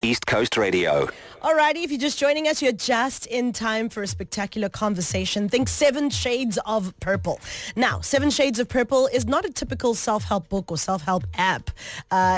East Coast Radio. Alrighty, if you're just joining us, you're just in time for a spectacular conversation. Think 7 Shades of Purple. Now, 7 Shades of Purple is not a typical self-help book or self-help app.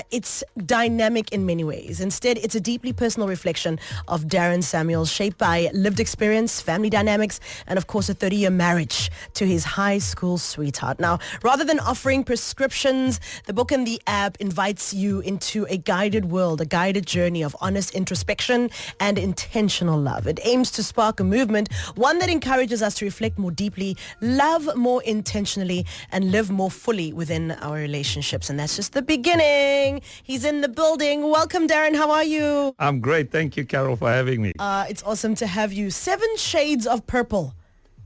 It's dynamic in many ways. Instead, it's a deeply personal reflection of Darin Samuels, shaped by lived experience, family dynamics, and of course a 30-year marriage to his high school sweetheart. Now, rather than offering prescriptions, the book and the app invites you into a guided world, a guided journey of honest introspection and intentional love. It aims to spark a movement, one that encourages us to reflect more deeply, love more intentionally, and live more fully within our relationships. And that's just the beginning. He's in the building. Welcome, Darin. How are you? I'm great. Thank you, Carol, for having me. It's awesome to have you. 7 Shades of Purple.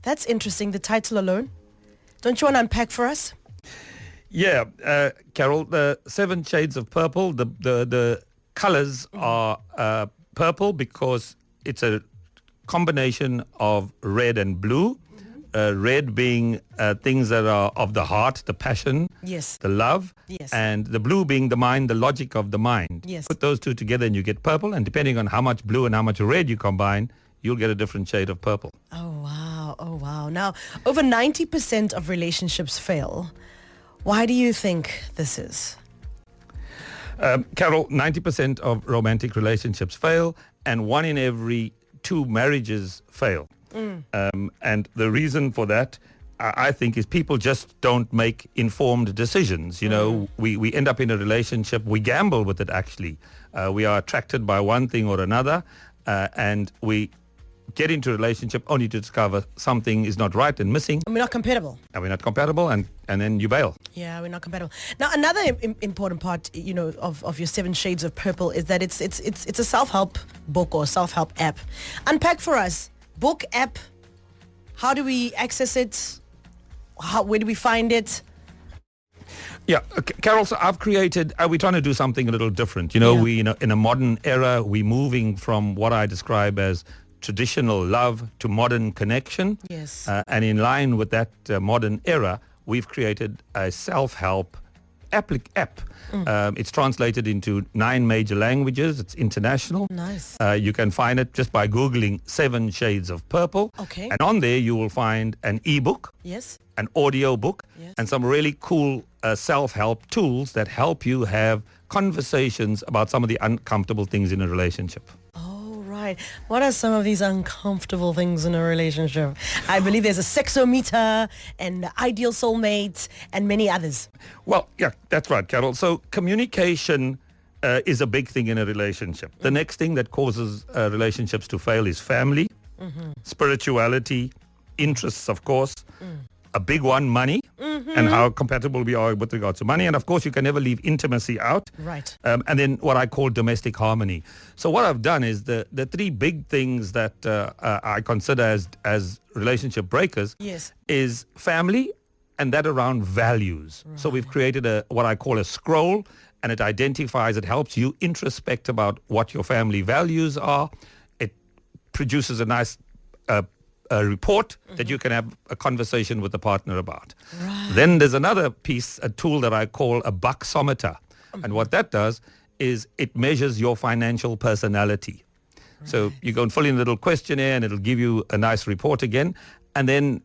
That's interesting, the title alone. Don't you want to unpack for us? Yeah, Carol, the 7 Shades of Purple, the colors are purple because it's a combination of red and blue. Red being things that are of the heart, the passion, Yes. the love, Yes. and the blue being the mind, the logic of the mind. Yes. Put those two together and you get purple, and depending on how much blue and how much red you combine, you'll get a different shade of purple. Oh, wow. Oh, wow. Now, over 90% of relationships fail. Why do you think this is? Carol, 90% of romantic relationships fail, and 1 in every 2 marriages fail. And the reason for that, I think, is people just don't make informed decisions. You know, we end up in a relationship, we gamble with it actually. We are attracted by one thing or another, and we get into a relationship only to discover something is not right and missing. And we're not compatible. And we're not compatible, and then you bail. Yeah, we're not compatible. Now, another important part, of your 7 Shades of Purple is that it's a self-help book or self-help app. Unpack for us. Book, app. How do we access it? Where do we find it? Yeah, Carol, so I've created, we're trying to do something a little different. You know, we in a modern era, we're moving from what I describe as traditional love to modern connection. Yes. And in line with that modern era, we've created a self-help app. It's translated into 9 major languages. It's international. Nice. You can find it just by Googling 7 Shades of Purple. Okay. And on there, you will find an ebook, Yes. an audio book, Yes. and some really cool self-help tools that help you have conversations about some of the uncomfortable things in a relationship. Right. What are some of these uncomfortable things in a relationship? I believe there's a sexometer and ideal soulmate and many others. Well, yeah, that's right, Carol. So communication is a big thing in a relationship. The next thing that causes relationships to fail is family, spirituality, interests, of course. A big one, money, and how compatible we are with regards to money. And of course, you can never leave intimacy out. Right. And then what I call domestic harmony. So what I've done is the 3 big things that I consider as relationship breakers Yes. is family and that around values. Right. So we've created what I call a scroll, and it identifies, it helps you introspect about what your family values are. It produces a nice a report that you can have a conversation with the partner about. Right. Then there's another piece, a tool that I call a bucksometer. And what that does is it measures your financial personality. Right. So you go and fill in a little questionnaire and it'll give you a nice report again. And then,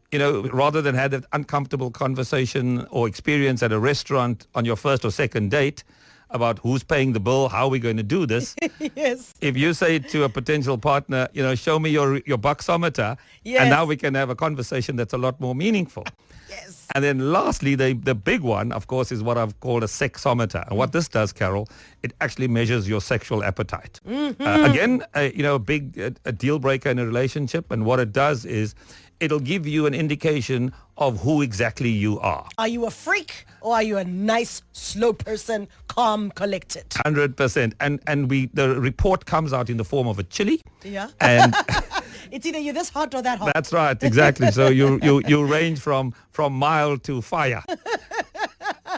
rather than have that uncomfortable conversation or experience at a restaurant on your first or second date about who's paying the bill, how are we going to do this? Yes. If you say to a potential partner, show me your bucksometer, Yes. and now we can have a conversation that's a lot more meaningful. Yes. And then lastly, the big one, of course, is what I've called a sexometer. And what this does, Carol, it actually measures your sexual appetite. Again, a deal breaker in a relationship. And what it does is it'll give you an indication of who exactly you are. Are you a freak or are you a nice, slow person, calm, collected? 100%. And the report comes out in the form of a chili. Yeah. And it's either you're this hot or that hot. that's right, exactly. So you range from mild to fire.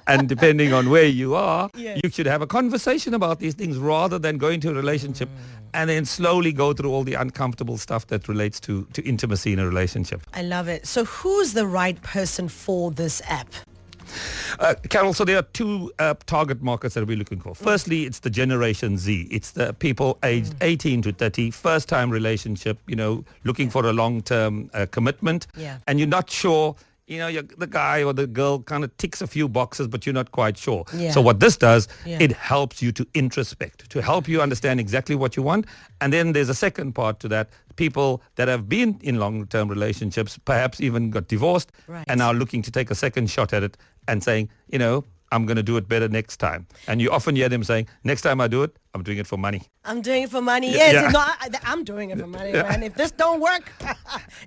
And depending on where you are, Yes. you should have a conversation about these things rather than go into a relationship and then slowly go through all the uncomfortable stuff that relates to intimacy in a relationship. I love it. So who's the right person for this app? Carol, so there are two target markets that we're looking for. Firstly, it's the Generation Z. It's the people aged 18 to 30, first-time relationship, looking for a long-term commitment. Yeah. And you're not sure, the guy or the girl kind of ticks a few boxes, but you're not quite sure. Yeah. So what this does, Yeah. it helps you to introspect, to help you understand exactly what you want. And then there's a second part to that. People that have been in long-term relationships, perhaps even got divorced, Right. and now looking to take a second shot at it and saying, I'm going to do it better next time. And you often hear them saying, next time I do it, I'm doing it for money. I'm doing it for money. Yeah. Yes, Yeah. no, I'm doing it for money, man. If this don't work,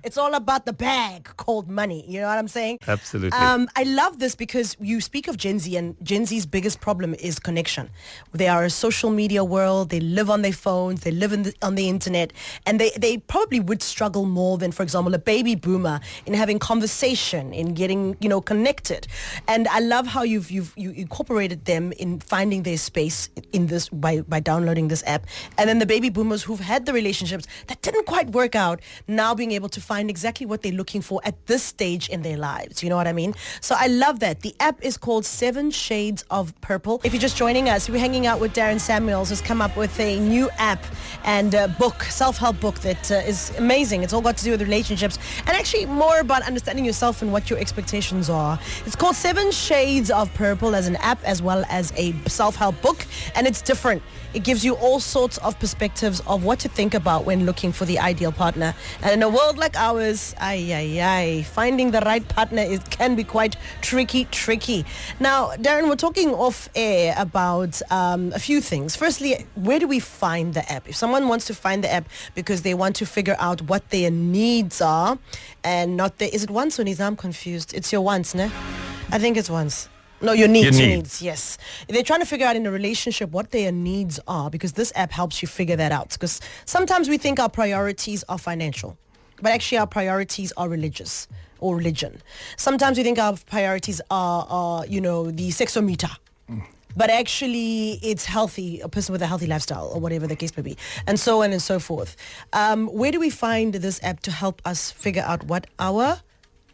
it's all about the bag called money. You know what I'm saying? Absolutely. I love this because you speak of Gen Z, and Gen Z's biggest problem is connection. They are a social media world. They live on their phones. They live on the internet, and they probably would struggle more than, for example, a baby boomer in having conversation, in getting connected. And I love how you incorporated them in finding their space in this by downloading this app. And then the baby boomers who've had the relationships that didn't quite work out, now being able to find exactly what they're looking for at this stage in their lives. You know what I mean? So I love that. The app is called 7 Shades of Purple. If you're just joining us, we're hanging out with Darin Samuels, who's come up with a new app and a book, self-help book that is amazing. It's all got to do with relationships and actually more about understanding yourself and what your expectations are. It's called 7 Shades of Purple as an app as well as a self-help book, and it's different. It gives you all sorts of perspectives of what to think about when looking for the ideal partner. And in a world like ours, finding the right partner can be quite tricky. Now, Darin, we're talking off air about a few things. Firstly, where do we find the app? If someone wants to find the app because they want to figure out what their needs are and not is it wants or needs? I'm confused. It's your wants, ne? I think it's wants. No, your needs, yes. They're trying to figure out in a relationship what their needs are, because this app helps you figure that out. Because sometimes we think our priorities are financial, but actually our priorities are religious or religion. Sometimes we think our priorities are the sexometer. But actually, it's healthy, a person with a healthy lifestyle or whatever the case may be, and so on and so forth. Where do we find this app to help us figure out what our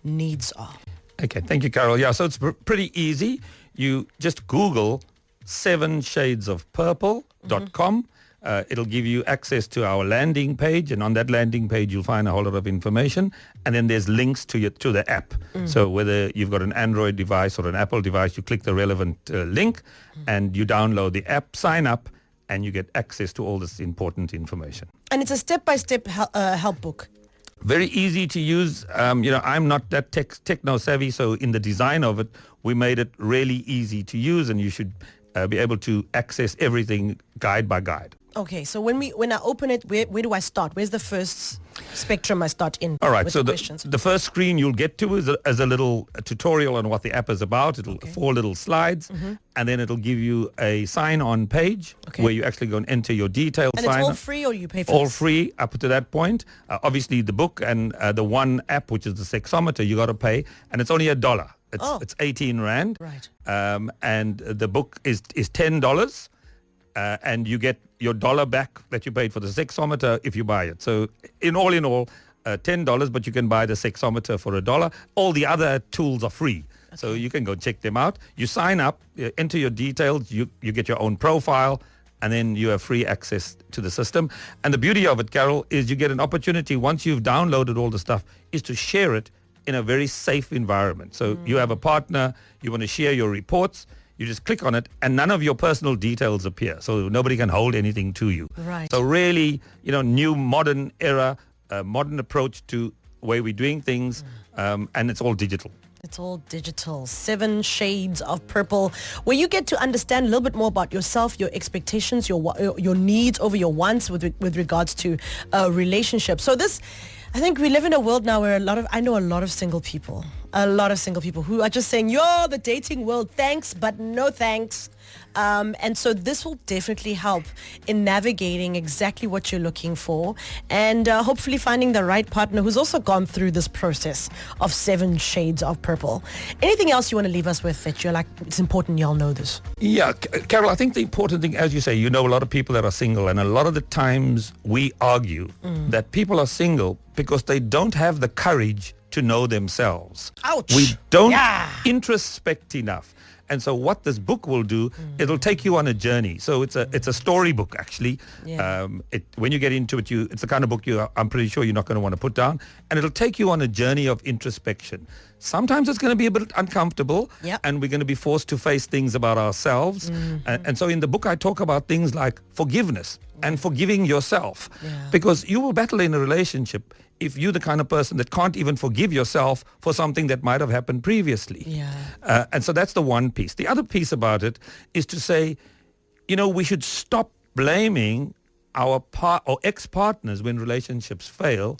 needs are? Okay, thank you, Carol. Yeah, so it's pretty easy. You just Google 7shadesofpurple.com. It'll give you access to our landing page, and on that landing page, you'll find a whole lot of information. And then there's links to the app. So whether you've got an Android device or an Apple device, you click the relevant link and you download the app, sign up, and you get access to all this important information. And it's a step-by-step help book. Very easy to use. I'm not that techno savvy, so in the design of it, we made it really easy to use, and you should be able to access everything guide by guide. Okay, so when I open it, where do I start? Where's the first spectrum I start in? All right, with so questions? the first screen you'll get to is a little tutorial on what the app is about. It'll 4 little slides, and then it'll give you a sign-on page where you actually go and enter your details. And it's all free, or you pay for all this? free up to that point. Obviously, the book and the one app, which is the sexometer, you got to pay, and it's only $1. It's 18 Rand. Right. And the book is $10. And you get your $1 back that you paid for the sexometer if you buy it. So in all, $10, but you can buy the sexometer for $1. All the other tools are free. Okay. So you can go check them out. You sign up, enter your details, you get your own profile, and then you have free access to the system. And the beauty of it, Carol, is you get an opportunity once you've downloaded all the stuff is to share it in a very safe environment. So you have a partner, you want to share your reports, you just click on it and none of your personal details appear. So nobody can hold anything to you. Right. So really, new modern era, modern approach to the way we're doing things, and it's all digital. It's all digital. 7 Shades of Purple, where you get to understand a little bit more about yourself, your expectations, your needs over your wants with regards to a relationship. So I think we live in a world now where I know a lot of single people who are just saying, the dating world, thanks, but no thanks. And so this will definitely help in navigating exactly what you're looking for, and hopefully finding the right partner who's also gone through this process of 7 Shades of Purple. Anything else you want to leave us with that you're like, it's important y'all know this? Yeah, Carol, I think the important thing, as you say, a lot of people that are single, and a lot of the times we argue that people are single because they don't have the courage to know themselves. Ouch. We don't Yeah. introspect enough. And so what this book will do, it'll take you on a journey. So it's a storybook, actually. Yeah. When you get into it, it's the kind of book I'm pretty sure you're not going to want to put down. And it'll take you on a journey of introspection. Sometimes it's going to be a bit uncomfortable, Yep. and we're going to be forced to face things about ourselves. And so in the book, I talk about things like forgiveness and forgiving yourself. Yeah. Because you will battle in a relationship if you're the kind of person that can't even forgive yourself for something that might have happened previously. Yeah. And so that's the one piece. The other piece about it is to say, we should stop blaming our ex-partners when relationships fail.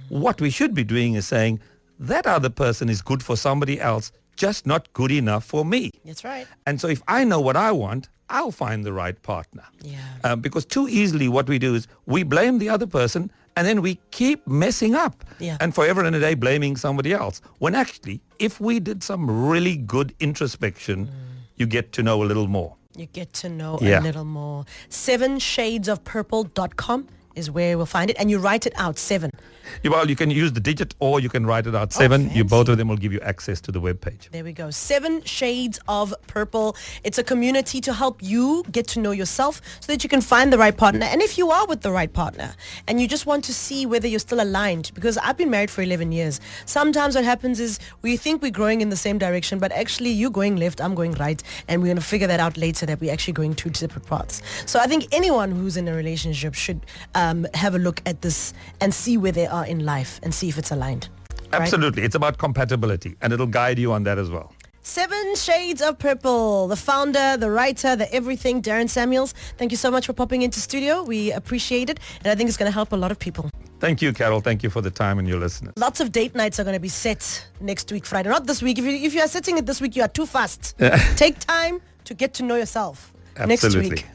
What we should be doing is saying, that other person is good for somebody else, just not good enough for me. That's right. And so if I know what I want, I'll find the right partner. Yeah. Because too easily what we do is we blame the other person and then we keep messing up Yeah. and forever and a day blaming somebody else. When actually, if we did some really good introspection, you get to know a little more. You get to know Yeah. a little more. 7shadesofpurple.com is where we'll find it. And you write it out, 7. Well, you can use the digit or you can write it out 7. fancy. Both of them will give you access to the webpage. There we go. 7 Shades of Purple. It's a community to help you get to know yourself so that you can find the right partner. And if you are with the right partner and you just want to see whether you're still aligned, because I've been married for 11 years. Sometimes what happens is we think we're growing in the same direction, but actually you're going left, I'm going right. And we're going to figure that out later that we're actually going two separate paths. So I think anyone who's in a relationship should have a look at this and see where they are in life and see if it's aligned. Right? Absolutely. It's about compatibility and it'll guide you on that as well. 7 Shades of Purple, the founder, the writer, the everything, Darin Samuels. Thank you so much for popping into studio. We appreciate it. And I think it's going to help a lot of people. Thank you, Carol. Thank you for the time and your listeners. Lots of date nights are going to be set next week, Friday. Not this week. If you are setting it this week, you are too fast. Take time to get to know yourself. Absolutely. Next week.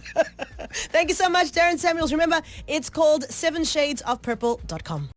Thank you so much, Darin Samuels. Remember, it's called 7shadesofpurple.com.